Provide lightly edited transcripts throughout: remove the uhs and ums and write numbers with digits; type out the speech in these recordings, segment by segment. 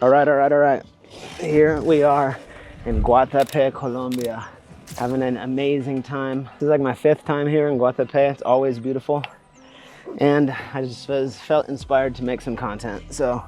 All right. Here we are in Guatapé, Colombia, having an amazing time. This is like my 5th time here in Guatapé. It's always beautiful. And I just felt inspired to make some content. So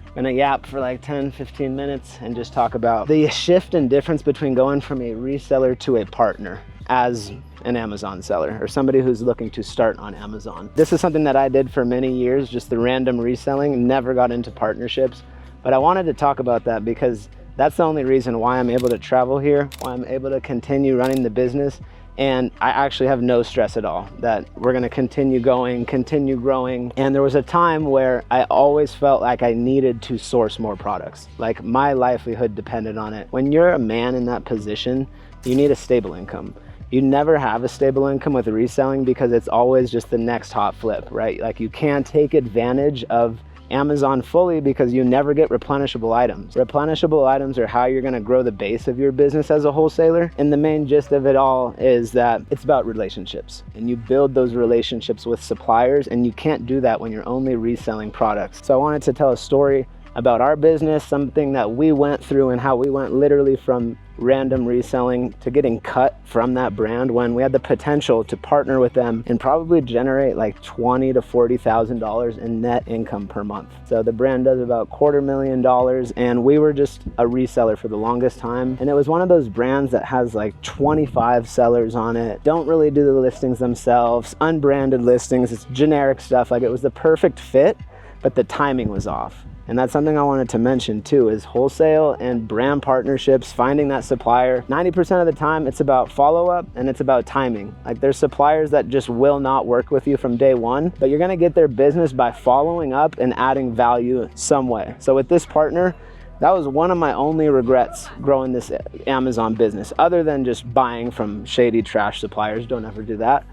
I'm gonna yap for like 10, 15 minutes and just talk about the shift and difference between going from a reseller to a partner as an Amazon seller or somebody who's looking to start on Amazon. This is something that I did for many years, just the random reselling, never got into partnerships. But I wanted to talk about that because that's the only reason why I'm able to travel here, why I'm able to continue running the business. And I actually have no stress at all that we're gonna continue going, continue growing. And there was a time where I always felt like I needed to source more products. Like my livelihood depended on it. When you're a man in that position, you need a stable income. You never have a stable income with reselling because it's always just the next hot flip, right? Like you can't take advantage of Amazon fully because you never get replenishable items. Replenishable items are how you're gonna grow the base of your business as a wholesaler. And the main gist of it all is that it's about relationships. And you build those relationships with suppliers, and you can't do that when you're only reselling products. So I wanted to tell a story about our business, something that we went through and how we went literally from random reselling to getting cut from that brand when we had the potential to partner with them and probably generate like $20,000 to $40,000 in net income per month. So the brand does about $250,000 and we were just a reseller for the longest time. And it was one of those brands that has like 25 sellers on it, don't really do the listings themselves, unbranded listings, it's generic stuff. Like it was the perfect fit, but the timing was off. And that's something I wanted to mention too, is wholesale and brand partnerships, finding that supplier. 90% of the time it's about follow-up and it's about timing. Like there's suppliers that just will not work with you from day one, but you're gonna get their business by following up and adding value some way. So with this partner, that was one of my only regrets growing this Amazon business, other than just buying from shady trash suppliers. Don't ever do that.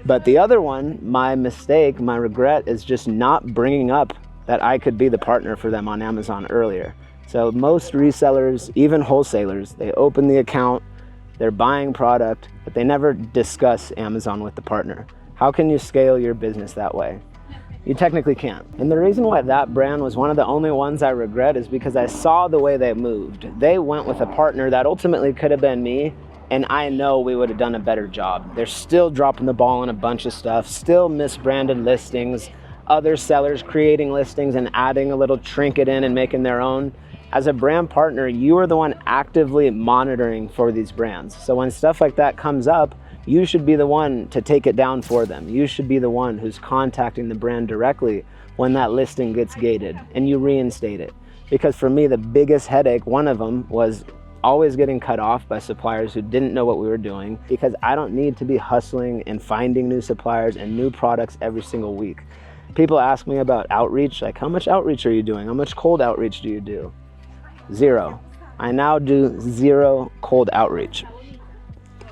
But the other one, my mistake, my regret is just not bringing up that I could be the partner for them on Amazon earlier. So most resellers, even wholesalers, they open the account, they're buying product, but they never discuss Amazon with the partner. How can you scale your business that way? You technically can't. And the reason why that brand was one of the only ones I regret is because I saw the way they moved. They went with a partner that ultimately could have been me, and I know we would have done a better job. They're still dropping the ball on a bunch of stuff, still misbranded listings, other sellers creating listings and adding a little trinket in and making their own. As a brand partner, you are the one actively monitoring for these brands. So when stuff like that comes up, you should be the one to take it down for them. You should be the one who's contacting the brand directly when that listing gets gated and you reinstate it. Because for me, the biggest headache, one of them, was always getting cut off by suppliers who didn't know what we were doing, because I don't need to be hustling and finding new suppliers and new products every single week. People ask me about outreach, like how much outreach are you doing? How much cold outreach do you do? 0. I now do 0 cold outreach.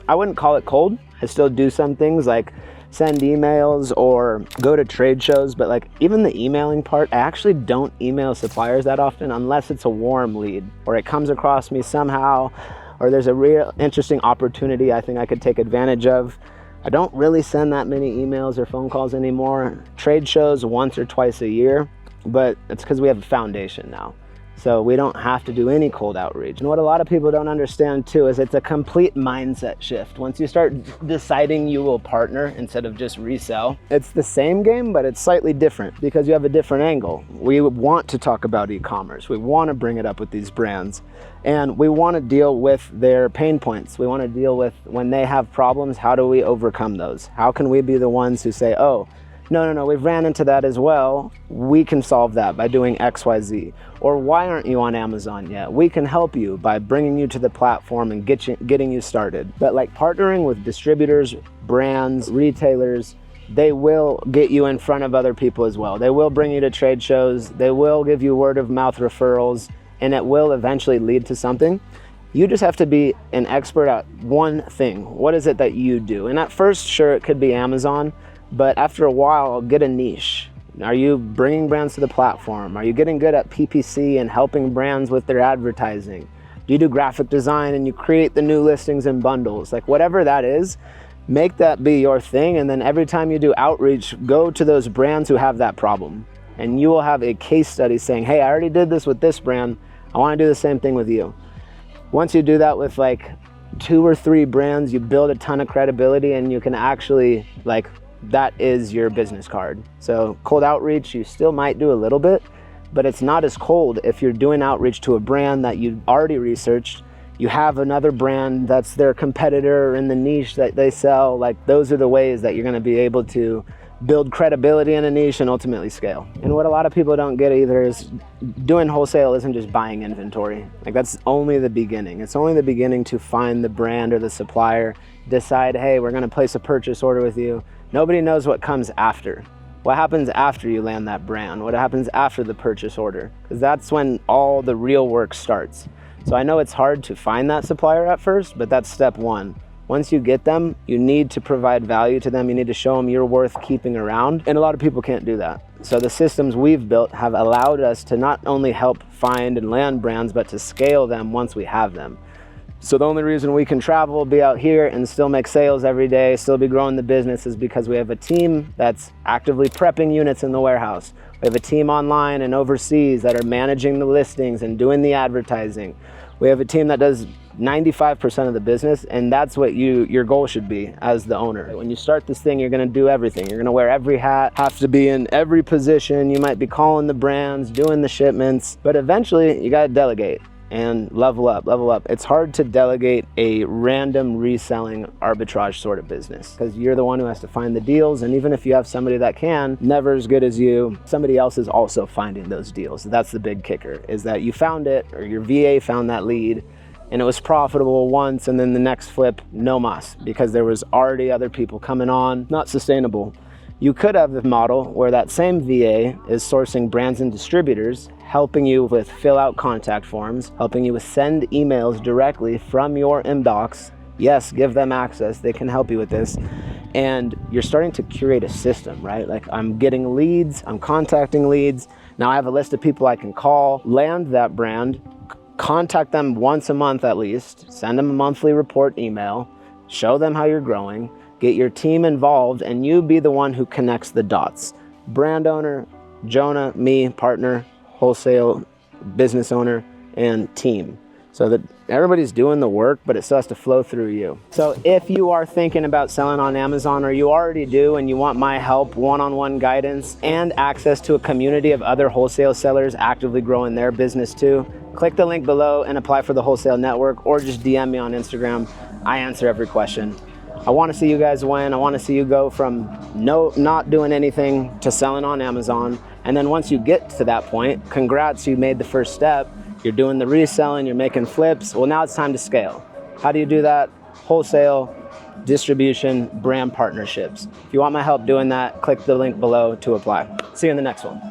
I wouldn't call it cold. I still do some things like send emails or go to trade shows, but like even the emailing part, I actually don't email suppliers that often unless it's a warm lead or it comes across me somehow, or there's a real interesting opportunity I think I could take advantage of. I don't really send that many emails or phone calls anymore. Trade shows once or twice a year, but it's because we have a foundation now. So we don't have to do any cold outreach. And what a lot of people don't understand too is it's a complete mindset shift. Once you start deciding you will partner instead of just resell, it's the same game, but it's slightly different because you have a different angle. We want to talk about e-commerce. We want to bring it up with these brands. And we want to deal with their pain points. We want to deal with when they have problems, how do we overcome those? How can we be the ones who say, oh, no, we've ran into that as well. We can solve that by doing XYZ. Or why aren't you on Amazon yet? We can help you by bringing you to the platform and getting you started. But like partnering with distributors, brands, retailers, they will get you in front of other people as well. They will bring you to trade shows. They will give you word of mouth referrals, and it will eventually lead to something. You just have to be an expert at one thing. What is it that you do? And at first, sure, it could be Amazon, but after a while, get a niche. Are you bringing brands to the platform? Are you getting good at PPC and helping brands with their advertising? Do you do graphic design and you create the new listings and bundles? Like whatever that is, make that be your thing. And then every time you do outreach, go to those brands who have that problem and you will have a case study saying, hey, I already did this with this brand. I want to do the same thing with you. Once you do that with like 2 or 3 brands, you build a ton of credibility, and you can actually, like, that is your business card. So cold outreach, you still might do a little bit, but it's not as cold if you're doing outreach to a brand that you already researched. You have another brand that's their competitor in the niche that they sell. Like, those are the ways that you're going to be able to build credibility in a niche and ultimately scale. And what a lot of people don't get either is doing wholesale isn't just buying inventory. Like, that's only the beginning. It's only the beginning to find the brand or the supplier, decide, hey, we're going to place a purchase order with you. Nobody knows what comes after. What happens after you land that brand? What happens after the purchase order? Because that's when all the real work starts. So I know it's hard to find that supplier at first, but that's step one. Once you get them, you need to provide value to them. You need to show them you're worth keeping around. And a lot of people can't do that. So the systems we've built have allowed us to not only help find and land brands, but to scale them once we have them. So the only reason we can travel, be out here, and still make sales every day, still be growing the business, is because we have a team that's actively prepping units in the warehouse. We have a team online and overseas that are managing the listings and doing the advertising. We have a team that does 95% of the business, and that's what your goal should be as the owner. When you start this thing, you're gonna do everything. You're gonna wear every hat, have to be in every position. You might be calling the brands, doing the shipments, but eventually you gotta delegate and level up, level up. It's hard to delegate a random reselling arbitrage sort of business because you're the one who has to find the deals. And even if you have somebody that can, never as good as you, somebody else is also finding those deals. That's the big kicker, is that you found it, or your VA found that lead, and it was profitable once, and then the next flip, no mas, because there was already other people coming on. Not sustainable. You could have a model where that same VA is sourcing brands and distributors, helping you with fill out contact forms, helping you with send emails directly from your inbox. Yes, give them access, they can help you with this. And you're starting to curate a system, right? Like, I'm getting leads, I'm contacting leads. Now I have a list of people I can call, land that brand, contact them once a month at least, send them a monthly report email, show them how you're growing, get your team involved, and you be the one who connects the dots. Brand owner, Jonah, me, partner, wholesale, business owner, and team. So that everybody's doing the work, but it still has to flow through you. So if you are thinking about selling on Amazon, or you already do, and you want my help, one-on-one guidance, and access to a community of other wholesale sellers actively growing their business too, click the link below and apply for the Wholesale Network, or just DM me on Instagram. I answer every question. I want to see you guys win. I want to see you go from not doing anything to selling on Amazon. And then once you get to that point, congrats, you made the first step. You're doing the reselling, you're making flips. Well, now it's time to scale. How do you do that? Wholesale, distribution, brand partnerships. If you want my help doing that, click the link below to apply. See you in the next one.